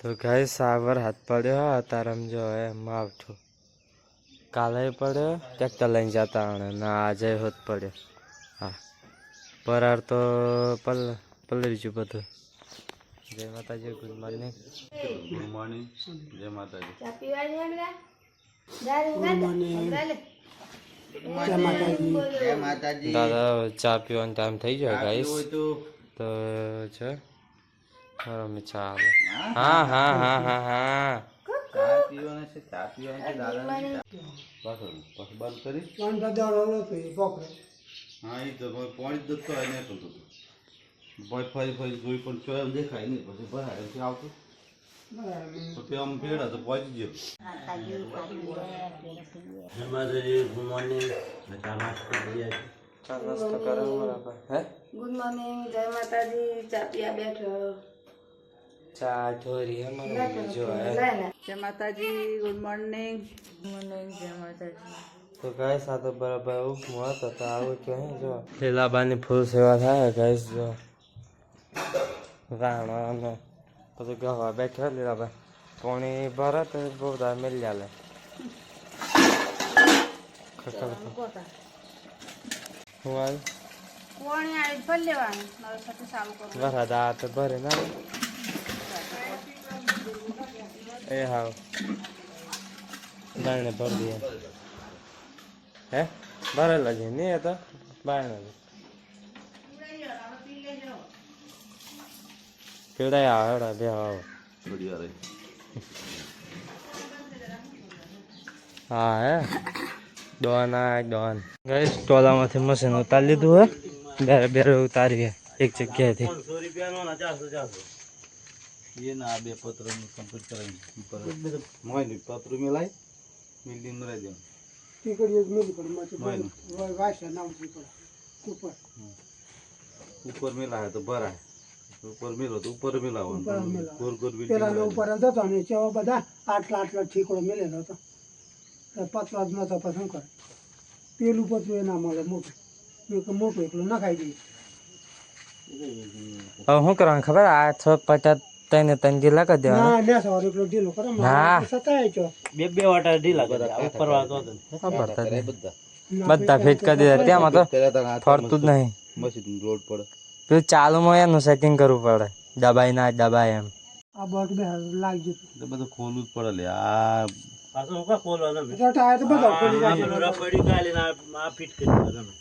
તો ગાય સાવર હાથ પડ્યો તારમ જો હે માવઠું કાલે પડ્યો ટ્રેક્ટર લઈને જતા ના આજે હોત પડ્યો હા પરાર તો પલળી ગયું બધું જય માતાજી ગુડ મોર્નિંગ જય માતાજી દાદા ચા પીવાનો ટાઈમ થઈ ગયો ગાઈસ તો છે ચાલે હા હા હા હા હા ચા પીવાના છે દાદા બંધ કરી હા એ તો પાણી દતો હોય નહીં કરતો ફરી જોઈ પણ ચોય દેખાય નહીં પછી ભરાય આવતું તો આમ ભેડા તો પહોંચી ગયો ગુડ મોર્નિંગ ગુડ મોર્નિંગ જય માતાજી ચા પીવા બેઠો ચા ઠોરી હે જો જય માતાજી ગુડ મોર્નિંગ જય માતાજી તો ગાઈસ આ તો બરાબર ઉપમો હતો તો આવું કે જો લીલાબાની ફૂલ સેવા થાય ગાઈસ જો રાણા અને પછી ગવા બેઠો લીલાબા પોણી ભરે તો બહુ બધા મેલી આલે વરસાદ આ તો ભરે ના એ હાવ દાણે ભર દે હે ભરેલા છે નહીં હતા બાયના પીડાય આવડા બે આવો હા હે ડોન ગઈ ટોલામાંથી મશીન ઉતારી લીધું હે બેરે બેરે ઉતારી એક જગ્યાએથી ये ना बे पत्र कंप्लीट करेंगे मोय नि पत्र मिलाई बिल्डिंग में रह जाओ ठीक है ये मिल पड़ मोय वाश नाम से पड़ ऊपर मिला है तो भरा है ऊपर मिलो तो ऊपर मिला हो गोर गोर बिल्डिंग પેલા નો ઉપર હતો તો ને ચેવા બધા આટલા ઠીકડો મિલેલો હતો પતલા જ નતો પસંદ કર પેલું પતલું એ ના મળે મોટું મોટું એટલું ના ખાઈ દઈએ હવે શું કરવાનું ખબર આ 650 તને ઢીલા કરી દેવા ના લે સવારે એટલો ઢીલો કરે મારા સતાય છો બે વાટા ઢીલા કરે ઉપર વાળો તો બધા ફિટ કરી દીધા ત્યાંમાં તો ફરતું જ નહીં મશીન લોડ પડે પેલું ચાલુમાં એનું સેટિંગ કરવું પડે દબાઈ ના દબાય એમ આ બોટ બે લાગી જતું બધું ખોલવું જ પડે લે આ પાછો ઓકા ખોલવાનો ટાયર તો બધા ખોલી આ રબડી કાલી આ ફિટ કરી દેવાનો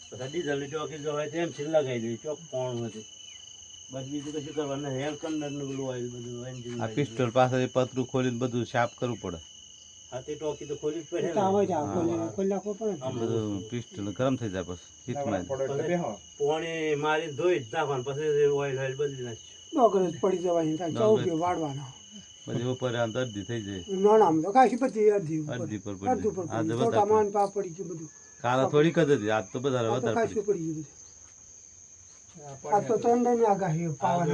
પછી ડીઝલ ની ચોકી જો હોય તેમ સીલ લગાવી દે ચોક કોણ હતી બસ બીજું કશું કરવાનું નહીં એર કંડર નું પેલું ઓઇલ બધું એન્જિન આ પિસ્ટોલ પાસે પતરું ખોલીને બધું સાફ કરવું પડે આ તે ટોકી તો ખોલી જ પડે આવે છે ખોલી નાખવો પડે આમ બધું પિસ્ટોલ ગરમ થઈ જાય પછી હીટમાં પોણી મારી ધોઈ જ નાખવાનું પછી ઓઇલ બદલી નાખશું નોકર પડી જવાની ચૌકી વાળવાનો બધી ઉપર આમ અડધી થઈ જાય ના ના તો કાશી પછી અડધી પર પડી આ ટમાન પા પડી ગયું બધું કાલા થોડીક જ હતી આજ તો વધારે કાશી પડી ગયું આ તો ઠંડા ની આગાહી પાવા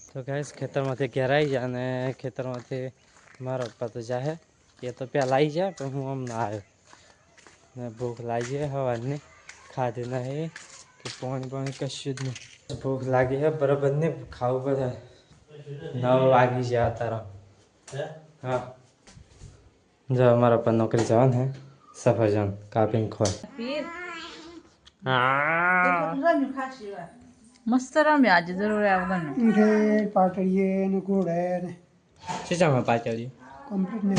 તો ગાઈસ ખેતરમાંથી ઘેર આવી જાય અને ખેતરમાંથી મારા પપ્પા તો જાહે એ તો પહેલાં આવી જાય પણ હું હમણાં આવ્યો ને ભૂખ લાગી છે હવાની ખાધી નહીં કે પાણી કશું જ નહીં ભૂખ લાગી છે બરાબર નહીં ખાવું પડે 9 વાગી ગયા તારા હા જો અમારા પર નોકરી જવાનું હે સફરજન કાપીને ખોય મસ્ત રમ્યા આજે જરૂર આવવાનું પાટડીએ ને ઘોડે ને શીશામાં પાછળ કમ્પ્લીટ ને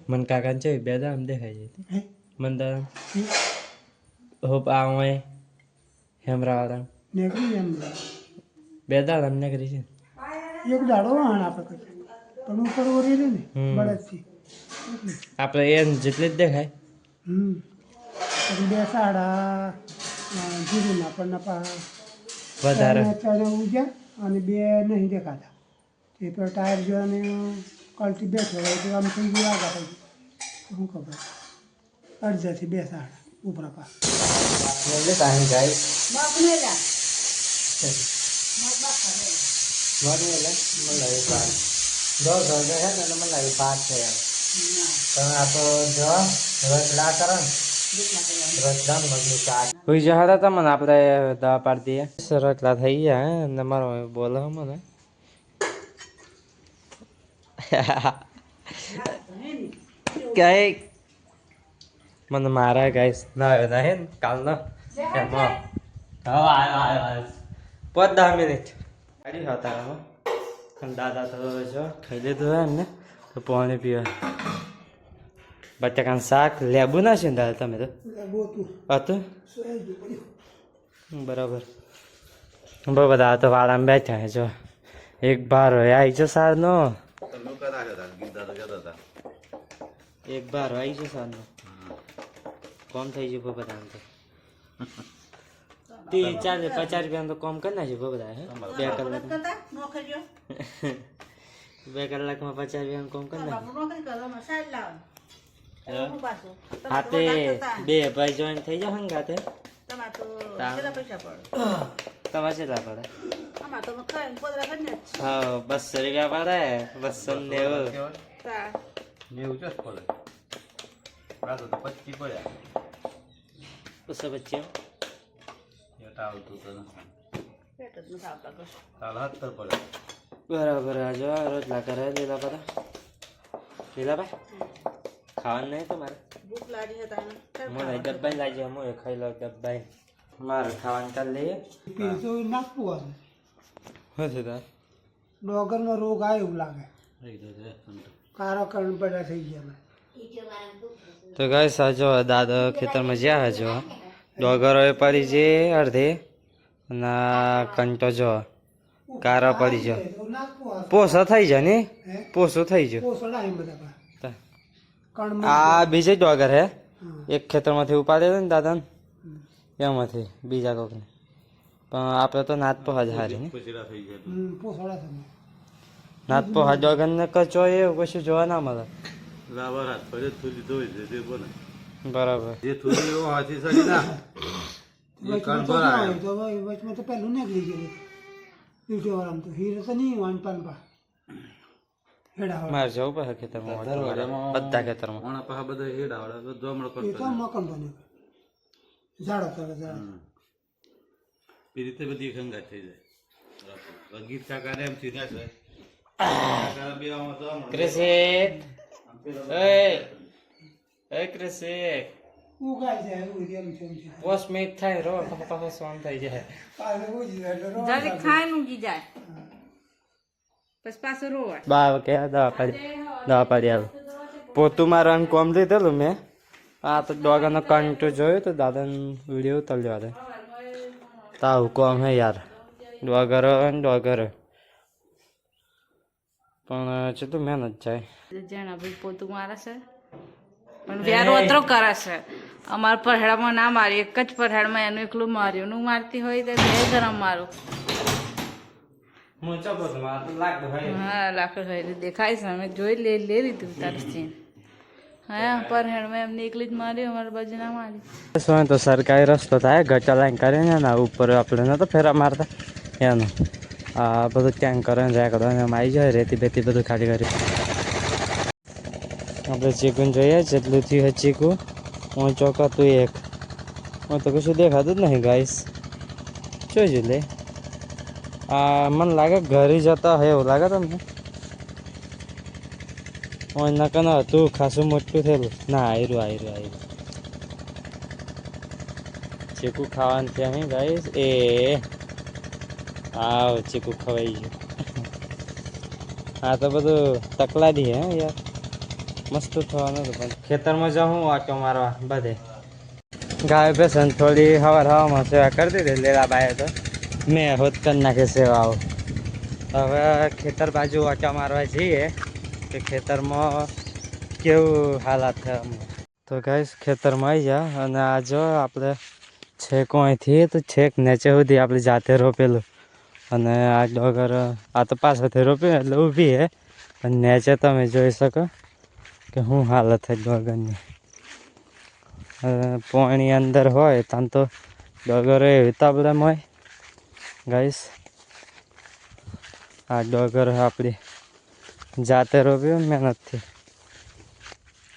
મન કાકા છે બે દામ દેખાય છે મન દામ હોપ આવે હેમરાવાળા નેકરી એમ બે દામ નેકરી છે એક દાડો વાહન આપણે પણ ઉપર ઓરી લે ને બળદથી આપણે એ જેટલી જ દેખાય પછી બે સાડા જીરુના પણ નપા વધારે ઉગ્યા અને બે નહીં દેખાતા તે પર ટાયર જો અને કલટી બેઠો હોય તો આમ થઈ ગયું આગળ થઈ ગયું શું ખબર અડધાથી બે સાડા ઉપરા પા મને આપણે દવા પાડી દઈએ રટલા થઈ ગયા ને મારો બોલો મને કઈ મને મારા ગાઈસ ના હે ને કાલનો એમાં હા આવ્યો 10 મિનિટ ગાડી હતા એમાં દાદા તો જો ખાઈ લીધું હોય ને તો પાણી પીવા બટાકાનું શાક લેબુ ના છે ને દાદા તમે તો હતું બરાબર બહુ બધા તો વાળામાં બેઠા હે જો એક બાર હોય આવી છે સારનો એક બાર આવી છે સારનો કોમ થઈ ગયું બધા તો 30-40-50 રૂપિયા તો કોમ કરી નાખ્યું બધા હે 2 કલાક 2 કલાકમાં 50 રૂપિયા કોમ કરી નાખ્યું હા તે 2 ભાઈ જોઈન થઈ જાવ હંગાતે તમારે કેટલા પડે હા 200 રૂપિયા પડે 290 બરાબર જો રોટલા કરે લીલા બધા ખાવાનું નહીં તમારે મને ડબ્બાઈ લાગી હું ખાઈ લઉં ડબ્બાઈ મારે ખાવાનું કાલ લઈએ નાખવું શું છે તાર ડોગરમાં રોગ આવે એવું લાગે કારો કરણ પેડા થઈ ગયા તો ગાઈસ આ જો દાદા ખેતરમાં જ્યાં જો ડોગરો પડી છે અડધી અને કંટો જો કારા પડી જો પોસો થઈ જાય ને પોસો થઈ ગયો આ બીજે ડોગર હે એક ખેતરમાંથી ઉપાડે ને દાદા ને એમાંથી બીજા કોકને પણ આપણે તો નાત પોહા જ હારી ને નાત પોહા ડોગર ને કચો એ કશું જોવા ના મળે બરાબર વચમાં તો પેલું નીકળી ગયું તો હીરો તો નહીં વાન પાનપા મારે જવું પડે ખેતરમાં બધા ખેતરમાં મકન બને ઝાડો કરે ઝાડો એ રીતે બધી ખંગાત થઈ જાય ગીત કાકા એમ સીધા છે ક્રિશિક એ ક્રિશિક ઉગાઈ જાય એમ છે 5 મિનિટ થાય રો પાછો સ્વામ થઈ જાય જલ્દી ખાઈ મૂકી જાય પછી પાછો રોવાય બા કે દવા પાડી આવે પોતું મારવાનું કોમ લીધેલું મેં આ તો ડોગરનો કંટો જોયો તો દાદાનો વિડીયો ઉતાર્યો હતો તાવ કોમ હે યાર ડોગર પણ કેટલું મહેનત જાય જેના ભાઈ પોતું મારે છે પણ વ્યારો અતરો કરે છે અમારા પરહેડામાં ના મારી એક જ પરહેડમાં એનું એકલું માર્યું એનું મારતી હોય તો 2 ગરમ મારું હા લાકડ હોય દેખાય છે અમે જોઈ લે લીધું તારથી હા પરહેડમાં એમને એકલી જ મારી અમારી બાજુ ના મારી તો સરકારી રસ્તો થાય ગટર લાઈન કરીને ને ઉપર આપણે નતો ફેરા મારતા એનું આ બધું ટેન્કર ને રેકડો ને એમ આવી જાય રેતી બેતી બધું ખાલી કરી આપણે ચીકુને જોઈએ જેટલું થયું ચીકુ હું ચોકાતું એક હું તો કશું દેખાતું જ નહીં ગાઈસ જોઈજો લે આ મને લાગે ઘરે જતા હોય એવું લાગે તમને હું નકન હતું ખાસું મોટું થયેલું ના આયરું ચીકુ ખાવાનું ત્યાં નહીં ગાઈસ એ આવ ચીકુ ખવાઈ ગયું હા તો બધું તકલાદી હે યાર મસ્ત થવાનું હતું પણ ખેતરમાં જાઉં આટો મારવા બધે ગાય ભેંસન થોડી હવામાં સેવા કરી દીધી લેલા બાએ તો મેં હોત કરી નાખે સેવાઓ હવે ખેતર બાજુ આટા મારવા જઈએ કે ખેતરમાં કેવું હાલાત થાય તો ગાઈસ ખેતરમાં આવી જા અને આ જો આપણે છેક અહીંથી તો છેક નીચે સુધી આપણે જાતે રોપેલું અને આ ડોગર આ તો પાછળથી રોપ્યું એટલે ઊભી હે અને નીચે તમે જોઈ શકો કે શું હાલત થાય ડોગરની પાણી અંદર હોય ત્યાં તો ડોગર એવી તાબડામાં હોય ગાઈસ આ ડોગર આપણી જાતે રોપ્યું મહેનતથી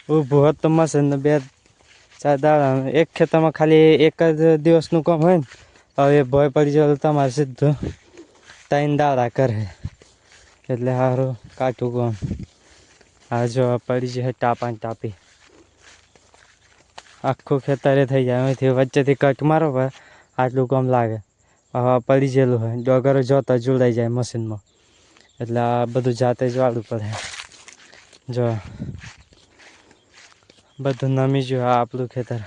ઊભું હોત તો મશીન 2-4 દાડા એક ખેતરમાં ખાલી એક જ દિવસનું કામ હોય ને હવે ભય પડી જાય તો તમારે સીધું 3 દાડા કરે એટલે સારું કાઢું કામ આ જો પડી છે ટાપા ટાપી આખું ખેતરે થઈ જાય અહીંથી વચ્ચેથી કટ મારો ભાઈ આટલું કમ લાગે હવે પડી ગયેલું હોય ડોગરો જોતા જોડાઈ જાય મશીનમાં એટલે આ બધું જાતે જ વાળવું પડે જો બધું નમી ગયું આ આપણું ખેતર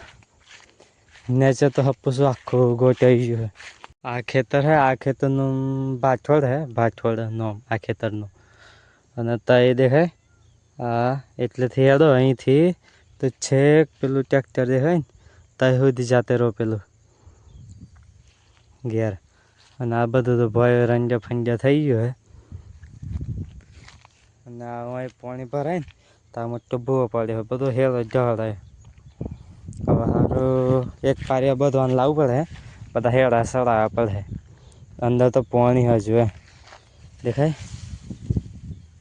નેચર તો હપ્પું આખું ગોટાઈ ગયું હોય આ ખેતર હે આ ખેતરનું ભાઠોડ નો આ ખેતરનું અને તા એ દેખાય આ એટલેથી હેડો અહીંથી તો છેક પેલું ટ્રેક્ટર દેખાય ને ત્યાં સુધી જાતે રોપેલું ઘેર અને આ બધું તો ભય રંજા ફંજા થઈ ગયું હે અને આ પાણી ભરાય ને તો આ મોટો ભૂવો પડ્યો બધો હેલો ઢળે હવે સારું એક પારિયા બધું લાવવું પડે બધા હેડા સડાવવા પડે અંદર તો પાણી હજુ હે દેખાય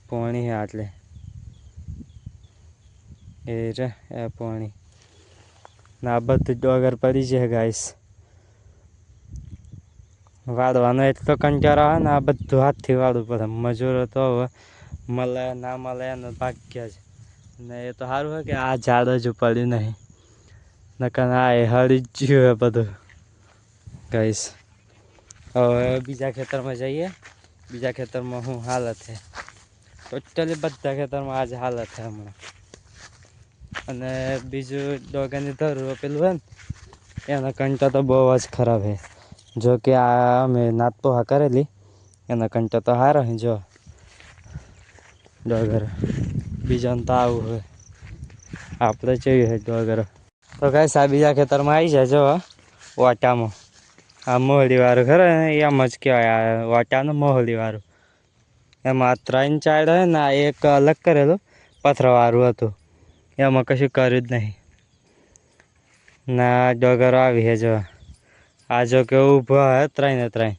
પાણી હે આટલે એ રે એ પાણી ના બધું ડોગર પડી છે ગાઈસ વાળવાનો એટલો કંટાળો આવે ને આ બધું હાથથી વાળવું પડે મજૂરો તો હવે મળે ના મળે એનો ભાગ્ય છે ને એ તો સારું હોય કે આ ઝાડ હજુ પડ્યું નહીં નકર આ એ હળી જ ગયું હે બધું ગાઈસ હવે બીજા ખેતરમાં જઈએ બીજા ખેતરમાં શું હાલત છે ટોટલી બધા ખેતરમાં આજ હાલત છે હમણાં અને બીજું ડોગાની ધરું પેલું હોય ને એના કંટા તો બહુ જ ખરાબ છે જો કે આ અમે નાતપોહા કરેલી એના કંટા તો સારા છે જો ડોગર બીજાને તો આવું હોય આપણે જોઈએ છે ડોગર તો કાંઈ આ બીજા ખેતરમાં આવી જાય જો વાટામાં આ મોહલીવાળું ખરે ને એમ જ કહેવાય આ વાટાનું મોહલીવાળું એમાં 3 ચાડ હોય ને એક અલગ કરેલું પથરાવાળું હતું એમાં કશું કર્યું જ નહીં ના ડોગરો આવી છે જો આ જો કે ઊભા હે 3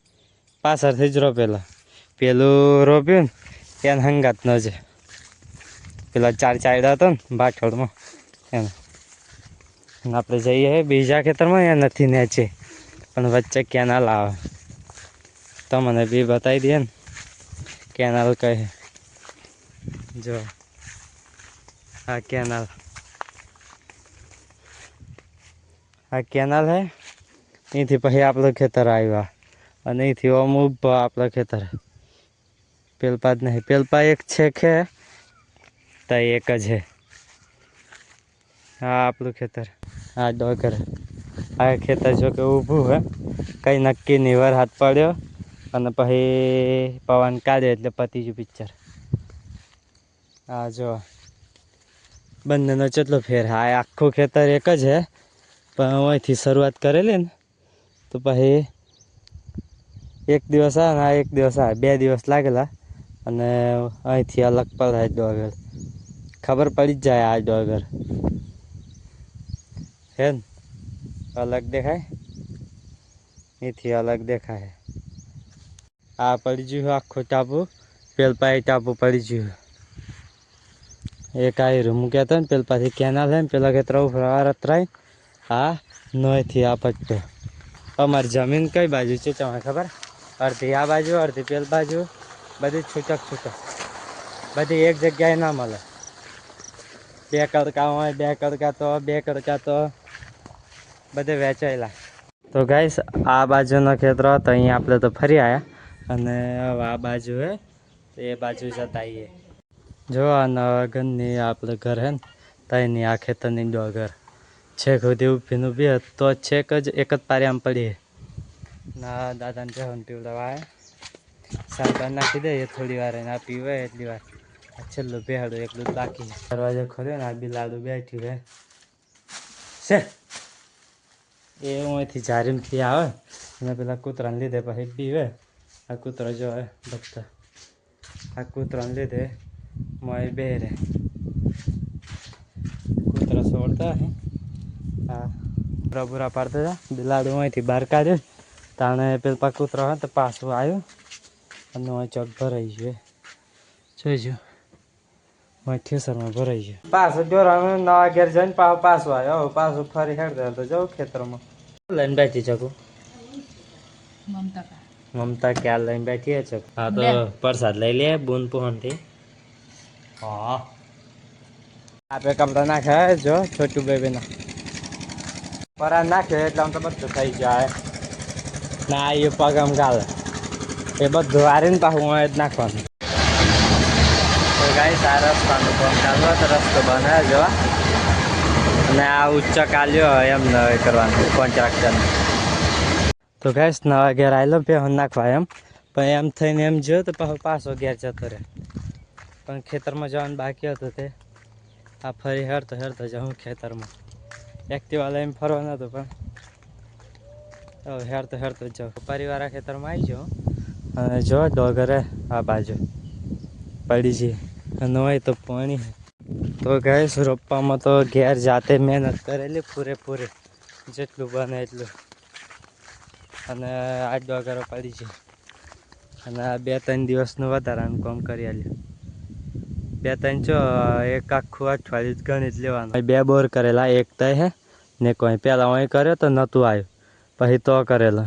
પાછળથી જ રોપેલા પેલું રોપ્યું ને એને હંગાત ન છે પેલા 4 ચાયડા હતો ને ભાઠોડમાં એને આપણે જઈએ બીજા ખેતરમાં એ નથી નેચે પણ વચ્ચે કેનાલ આવે તમને બી બતાવી દઈએ ને કેનાલ કહે જો આ કેનાલ હે અહીંથી પછી આપણું ખેતર આવ્યા અને અહીંથી ઓમ ઊભા આપણું ખેતર પેલપા જ નહીં પેલપા એક છે કે તો એક જ છે હા આપણું ખેતર આ ડોગર આ ખેતર જો કે ઊભું હે કંઈ નક્કી નહીં વરસાદ પડ્યો અને પછી પવન કાઢ્યો એટલે પતી ગયું પિક્ચર આ જો બંનેનો કેટલો ફેર આ આખું ખેતર એક જ છે પણ અહીંથી શરૂઆત કરેલી ને તો પછી એક દિવસ આવે ને આ એક દિવસ આવે 2 દિવસ લાગેલા અને અહીંથી અલગ પડે ડોગર ખબર પડી જ જાય આ ડોગર હે ને અલગ દેખાય અહીંથી અલગ દેખાય આ પડી ગયું આખું ટાપુ પેલપાઈ ટાપુ પડી ગયું એક આ રૂમ કહેતો ને પેલા પાછી કેનાલ છે ને પેલા કે ત્રાય હા નોયથી આ પટ્ટો અમારી જમીન કઈ બાજુ છે તમને ખબર અડધી આ બાજુ અડધી પેલ બાજુ બધી છૂટક બધી એક જગ્યાએ ના મળે 2 કડકા હોય 2 કડકા તો બધે વેચાયેલા તો ગાઈસ આ બાજુનો ખેતર હતો અહીંયા આપણે તો ફરી આવ્યા અને હવે આ બાજુ હે તો એ બાજુ જતા આવીએ જો આ નવા ઘરની આપણે ઘર હે ને ત્યાંની આ ખેતરની ડોગર છેક સુધી ઊભી તો છેક જ એક જ પારી આમ પડી ના દાદાને જવાનું પીવડાવવા સાંભળ નાખી દે થોડી વાર એને આ પીવે એટલી વાર આ છેલ્લું બેહાડું એકલું બાકી દરવાજો ખોલ્યો ને આ બિલાડું બેઠ્યું હે છે એ અહીંથી જારીમથી આવે અને પેલા કૂતરાને લીધે પછી પીવે આ કૂતરો જો હે બધા આ કૂતરાને લીધે મોય બે રે કૂતરા છોડતા હે હા પૂરા પાડતા હતા બિલાડું અહીંથી બહાર કાઢ્યું તાણે પેલા કૂતરો હોય તો પાછું આવ્યું અને અહીં ચોક ભરાઈ ગયું જોઈજો થેસરમાં ભરાઈ ગયું પાછું જોરાનું નવા ઘેર જઈને પાછું આવ્યો પાછું ફરી હેડ તો જાઉં ખેતરમાં લઈને બેઠી શકું મમતા ક્યાં લઈને બેઠી છે હા તો પ્રસાદ લઈ લે બૂન પોહનથી હા આપણે કપડાં નાખ્યા જો છોટું બેબીના પરા નાખ્યો એટલે આમ તો બધું થઈ જાય ના એ પગ આમ ગાલે એ બધું વારીને પાછું જ નાખવાનું. તો ગાઈસ આ રસ્તાનું કામ ચાલુ તો રસ્તો બનાવે જોવા અને આ ઉચ્ચ કાલ્યો એમ ન કરવાનું કોન્ટ્રાક્ટરને. તો ગાઈસ નવા ઘેર આવેલો પહેણ નાખવા એમ પણ એમ થઈને એમ જોયો તો પાછો ઘેર જતો રહે પણ ખેતરમાં જવાનું બાકી હતું તે આ ફરી હેરતો જાઉં ખેતરમાં એક્ટિવા લઈને ફરવા નહોતું પણ હેરતો જ જાઉં. પરિવારા ખેતરમાં આવી જાઉં અને જો ડોગરે આ બાજુ પડી છે અને હોય તો પાણી. તો ગાઈસ રોપવામાં તો ઘેર જાતે મહેનત કરેલી પૂરેપૂરી જેટલું બને એટલું અને આ ડોગરો પડી છે અને આ 2-3 દિવસનું વધારાનું કામ કરી આલ્યું. 2-3 ચો એક આખું અઠવાડિયું ગણિત લેવાનું. 2 બોર કરેલા એક તય હે ને કોઈ પહેલાં અહીં કર્યો તો નહોતું આવ્યું પછી તો કરેલો.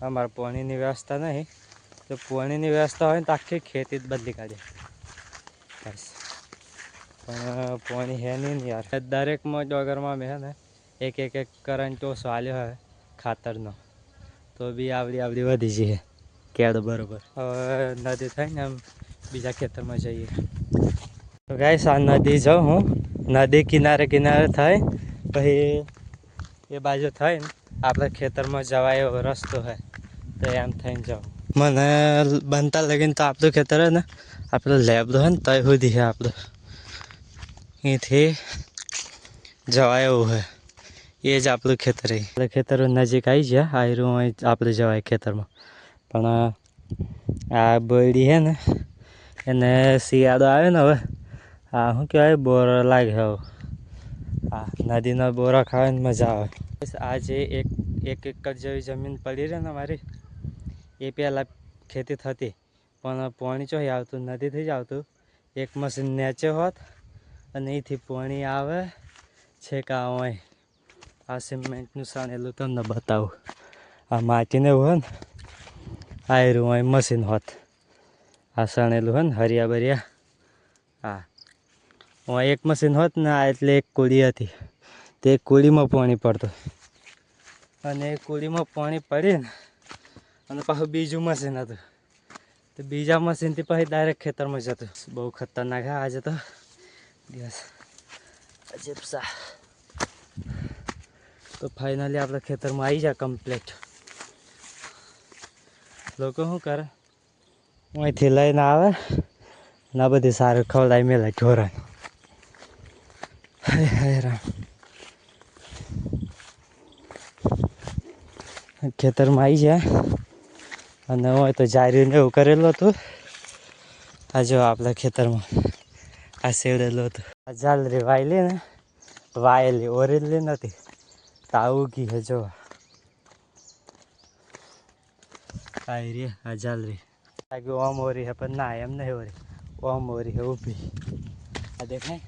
અમારે પાણીની વ્યવસ્થા નહીં તો પાણીની વ્યવસ્થા હોય ને તો આખી ખેતી જ બદલી કાઢે બસ પણ પાણી હે નહીં યાર. દરેકમાં ડોગરમાં મેં હે ને એક કરંટ ઓછો હાલ્યો હોય ખાતરનો તો બી આવડી વધી છે કેળ બરોબર. હવે નદી થઈને આમ બીજા ખેતરમાં જઈએ. તો ગાઈસ આ નદી જાઉં હું નદી કિનારે થાય પછી એ બાજુ થઈને આપણે ખેતરમાં જવાય એવો રસ્તો હોય તો એમ થઈને જાઉં. મને બનતા લગીને તો આપણું ખેતર હોય ને આપણે લેબડો હોય ને તય સુધી છે આપણું અહીંથી જવાય એવું હોય એ જ આપણું ખેતર. આપણે ખેતર નજીક આવી ગયા આયરું અહીં આપણે જવાય ખેતરમાં પણ આ બળી છે ને એને શિયાળો આવે ને હવે આ શું કહેવાય બોર લાગે હવે હા નદીનો બોરા ખાવાની મજા આવે. આ જે એક એકર જેવી જમીન પડી રહે ને મારી એ પહેલાં ખેતી થતી પણ પાણી ચોઈ આવતું નદીથી જ આવતું. એક મશીન નેચે હોત અને અહીંથી પાણી આવે છેકા હોય. આ સિમેન્ટનું સાણેલું તમને બતાવું આ માટીને એવું હોય ને આયરું હોય મશીન હોત આ સાણેલું હોય ને હરિયા બરિયા હા હું એક મશીન હોત ને આ એટલે એક કુડી હતી તે કુડીમાં પાણી પડતું અને એ કુડીમાં પાણી પડીને અને પાછું બીજું મશીન હતું તો બીજા મશીનથી પછી ડાયરેક્ટ ખેતરમાં જતું. બહુ ખતરનાક હા આજે તો દિવસ અજબ સા. તો ફાઇનલી આપણે ખેતરમાં આવી જાય કમ્પ્લીટ. લોકો શું કરે અહીંથી લઈને આવે ના બધી સારું ખવડાવી મેળે ઢોરાય. હાય રામ ખેતરમાં આવી જાય અને હોય તો જારીને એવું કરેલું હતું. આ જો આપણા ખેતરમાં આ સેવડેલું હતું. આ જાલરી વાયેલી ને વાયેલી ઓરેલી નથી તો આ ઉગી છે જો આવી રે આ જાલરી લાગ્યું ઓમ ઓરી હે પણ ના એમ નહીં ઓરી ઓમ ઓરી હે ઊભી આ દેખાય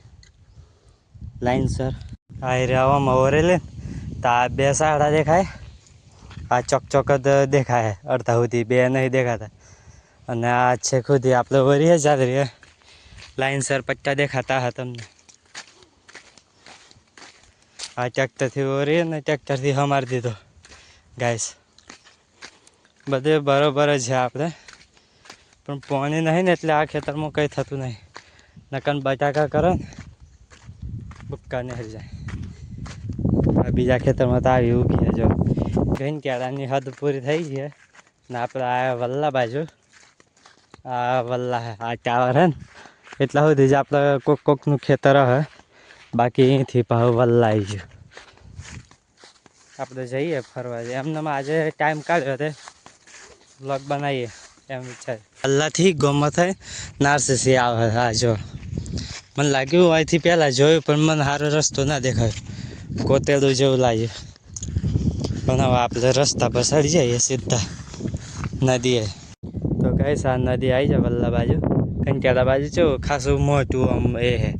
લાઈન સર આ રે આવામાં ઓરેલી તો આ 2 સાડા દેખાય આ ચોક જ દેખાય અડધા સુધી 2 નહીં દેખાતા અને આ છે ખુદી આપણે ઓરી હે જાલરી લાઈન સર પટ્ટા દેખાતા હા તમને. આ ટ્રેક્ટરથી ઓરી ને ટ્રેક્ટરથી હમારી દીધો ગાઈસ. બધે બરોબર જ છે આપણે પણ પાણી નહીં ને એટલે આ ખેતરમાં કંઈ થતું નહીં. નકન બટાકા કરે ને બુક્કા નહીં જાય. આ બીજા ખેતરમાં તો આવી ઉગી જો ઘણી કેળાની હદ પૂરી થઈ છે ને આપણે આ વલ્લા બાજુ આ વલ્લા હે આ ટાવર હે ને એટલા સુધી જ આપણે કોકનું ખેતર હે બાકી અહીંથી પાછું વલ્લા આવી ગયું. આપણે જઈએ ફરવા એમને આજે ટાઈમ કાઢ્યો તે વ્લોગ બનાવીએ એમ વિચાર. વલ્લાથી ગોમાં થાય નારસીસી આવે હા જો મને લાગ્યું અહીંથી પહેલાં જોયું પણ મને સારો રસ્તો ના દેખાયો કોતેડું જેવું લાગ્યું પણ હવે આપણે રસ્તા પર ચડી જઈએ સીધા નદીએ. તો કઈ આ નદી આવી જાય વલ્લા બાજુ કંકેલા બાજુ કેવું ખાસું મોટું આમ એ હે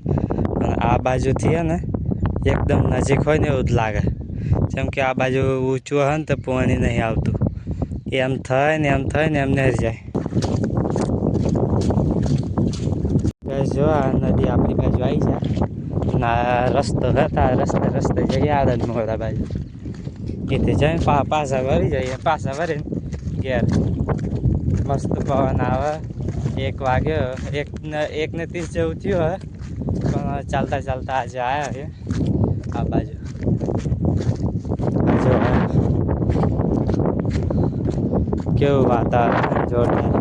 પણ આ બાજુથી હે ને એકદમ નજીક હોય ને એવું જ લાગે જેમ કે આ બાજુ ઊંચું હોય ને તો પાણી નહીં આવતું એમ થાય ને એમ નહીં જાય. જો આ નદી નદી આપણી બાજુ આવી જાય ના રસ્તો હતા રસ્તે જઈએ આદત મોડા બાજુ કીધે જઈને પાછા વળી જઈએ પાછા વળીને ઘેર મસ્ત પવન આવે 1 વાગ્યો 1:30 જેવું થયું હવે પણ ચાલતા આજે આવ્યા છે આ બાજુ જો કેવું વાતાવરણ જોરદાર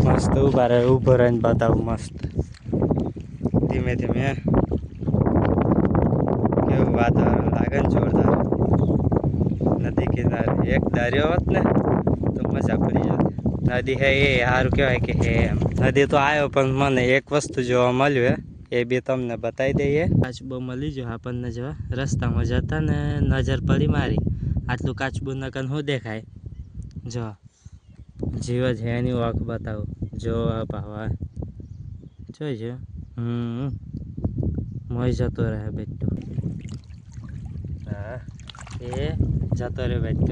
મસ્ત ઊભો રહીને બતાવું મસ્ત ધીમે ધીમે કેવું વાતાવરણ લાગે ને જોરદાર નદી કિનારે એક દરિયો હોત ને તો મજા પડી જાય નદી હે એ સારું કહેવાય કે હે એમ નદી તો આવ્યો પણ મને એક વસ્તુ જોવા મળ્યું એ બી તમને બતાવી દઈએ કાચબો મળી ગયો આપણને જો રસ્તામાં જતા ને નજર પડી મારી આટલું કાચબું નકન શું દેખાય જો જીવ જ એની વાંક બતાવું જો ભાવા જોઈજો મોય જતો રહે બેટું હા એ જતો રહ્યો બેટું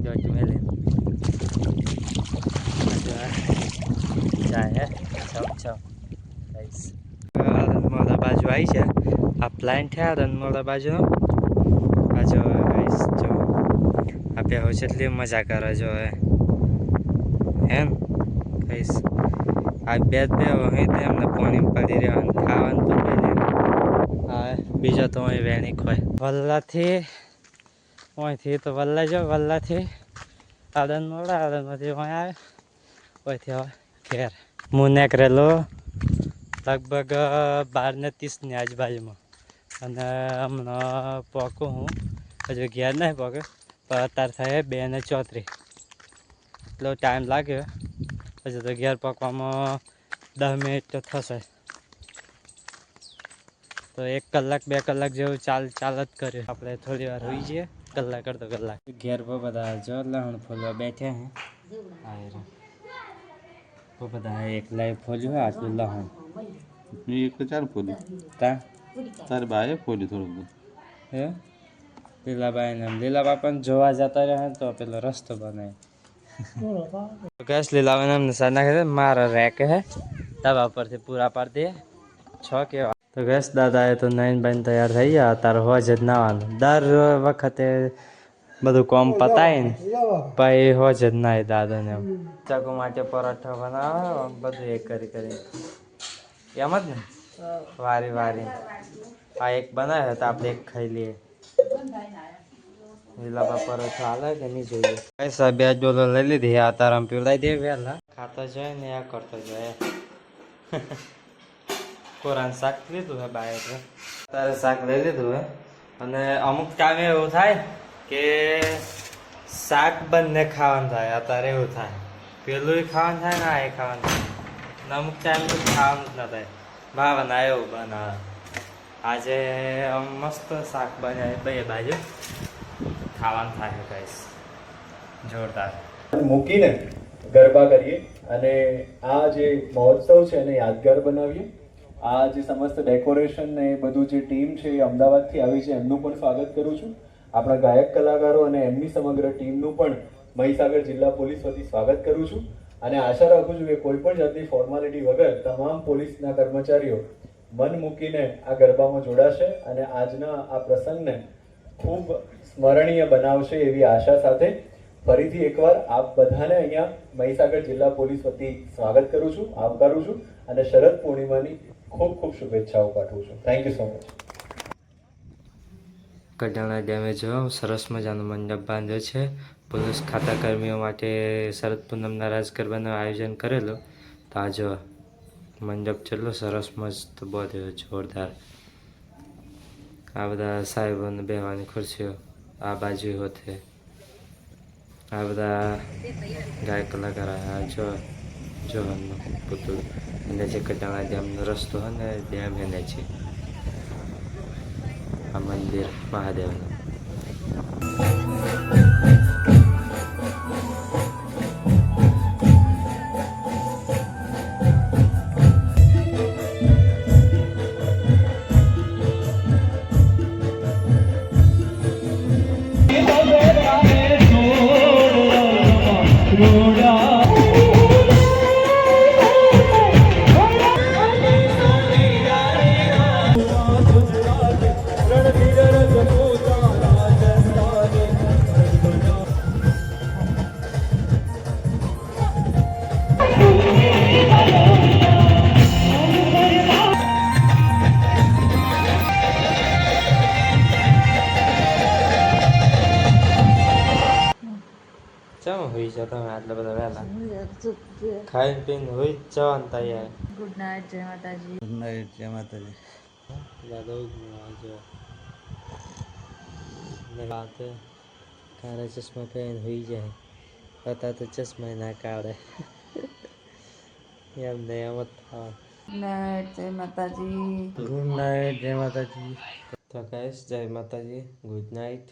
જો મેલે જાય છમ મોડા બાજુ આવી છે આ પ્લાન થયા રનમોડા બાજુ આ જો ગાઈસ જો આ બે હોય એટલી મજા કરે જો એમ કહીશ આ બે હોય તો એમને પાણી પડી રહેવાનું ખાવાનું તો પહેલે હા બીજો તો અહીં વેણી ખોય વલ્લાથી અહીંથી તો વલ્લા જો વલ્લાથી આદનમાંથી અહીં આવે અહીંથી હવે ઘેર હું નીકળેલો લગભગ 12:30 આજુબાજુમાં અને હમણાં પહોંચું હું હજુ ઘેર નહીં પહોંચે પણ અત્યારે થાય 2:34 એટલો ટાઈમ લાગ્યો હજુ તો ઘેર પહોંચવામાં 10 મિનિટ તો થશે તો 1 કલાક 2 કલાક જેવું ચાલ જ કર્યું આપણે થોડી વાર હોઈ જઈએ કલાક અડધો કલાક ઘેર પર બધા જો લહણ ફોલવા બેઠ્યા હે બધા એક લાઈવ ફોલ્યું હોય આટલું લહણ એક તો ચાર ફોલી તા તારે બાએ ફોલી થોડુંક હે લીલાબાઈને લીલાબા પણ જોવા જતા રહ્યા તો પેલો રસ્તો બનાવે ગેસ લીલાબાઈને એમને સર નાખે મારા રેક હે ધાબા પરથી પૂરા પાડી દે 6 કેવા તો ગેસ દાદાએ તો નાઈન બાઈને તૈયાર થઈ ગયા તારે હોજ જ નાવાનું દર વખતે બધું કોમ પતાય ને પછી હોજ જ નાય દાદાને એમ ચકુ માટે પરોઠા બનાવે બધું એ કરી એમ જ ને વારી આ એક બનાવ્યો તો આપણે એક ખાઈ લઈએ લીલાબા પરોઠા હાલે કે નહીં જોઈએ પૈસા 2 ડોલર લઈ લીધી આ તારામ પીવડાવી દે વહેલા ખાતો જાય ને આ કરતો જાય કોરાન શાક લીધું હે બાય એટલે તારે શાક લઈ લીધું હે અને અમુક ટાઈમે એવું થાય કે શાક બંને ખાવાનું થાય અત્યારે એવું થાય પેલું ખાવાનું થાય ને આ ખાવાનું થાય ને અમુક ટાઈમ ખાવાનું જ ન થાય ભાવના એવું બનાવે આજે મસ્ત શાક બનાવે બે બાજુ ખાવાનું થાય ગાઈસ જોરદાર મૂકીને ગરબા કરીએ અને આ જે મહોત્સવ છે એને યાદગાર બનાવીએ આ જે સમસ્ત ડેકોરેશન ને બધું જે ટીમ છે એ અમદાવાદથી આવી છે એમનું પણ સ્વાગત કરું છું આપણા ગાયક કલાકારો અને એમની સમગ્ર ટીમનું પણ મહીસાગર જિલ્લા પોલીસ વતી સ્વાગત કરું છું અને આશા રાખું છું કે કોઈ પણ જાતની ફોર્માલિટી વગર તમામ પોલીસના કર્મચારીઓ મન મૂકીને આ ગરબામાં જોડાશે અને આજના આ પ્રસંગને ખૂબ સ્મરણીય બનાવશે એવી આશા સાથે ફરીથી એકવાર આપ બધાને અહીંયા મહીસાગર જિલ્લા પોલીસ વતી સ્વાગત કરું છું આવકારું છું અને શરદ પૂર્ણિમાની ખૂબ ખૂબ શુભેચ્છાઓ પાઠવું છું thank you so much Kadana ડેમે જો સરસ મજાનો મંડપ બાંધ્યો છે પોલીસ ખાતા કર્મીઓ માટે શરદ પૂનમના રાસ ગરબાનું આયોજન કરેલું તો આ જો મંડપ ચેટલો સરસ મસ્ત બાંધ્યો જોરદાર આ બધા સાહેબોને બેહવાની ખુરશીઓ આ બાજુ હોતે આ બધા ગાયક કલાકાર આ જો પુતુળ અને જે કડાણા ડેમનો રસ્તો હોય ને ડેમ એને છે આ મંદિર મહાદેવનું ચાલો હોઈ જાવ તમે આટલા બધા વહેલા ખાઈને પીને હોઈ જ જવાનું તૈયાર. ગુડ નાઇટ, જય માતાજી. ગુડ નાઇટ, જય માતાજી. દાદા જો રાત કાળા ચશ્મા પહેરીને હોઈ જાય હતા તો ચશ્મા ના કાઢે એમ ને એમ જ થાય. નાઇટ, જય માતાજી. ગુડ નાઇટ, જય માતાજી. તો ગાઈસ જય માતાજી, ગુડ નાઇટ.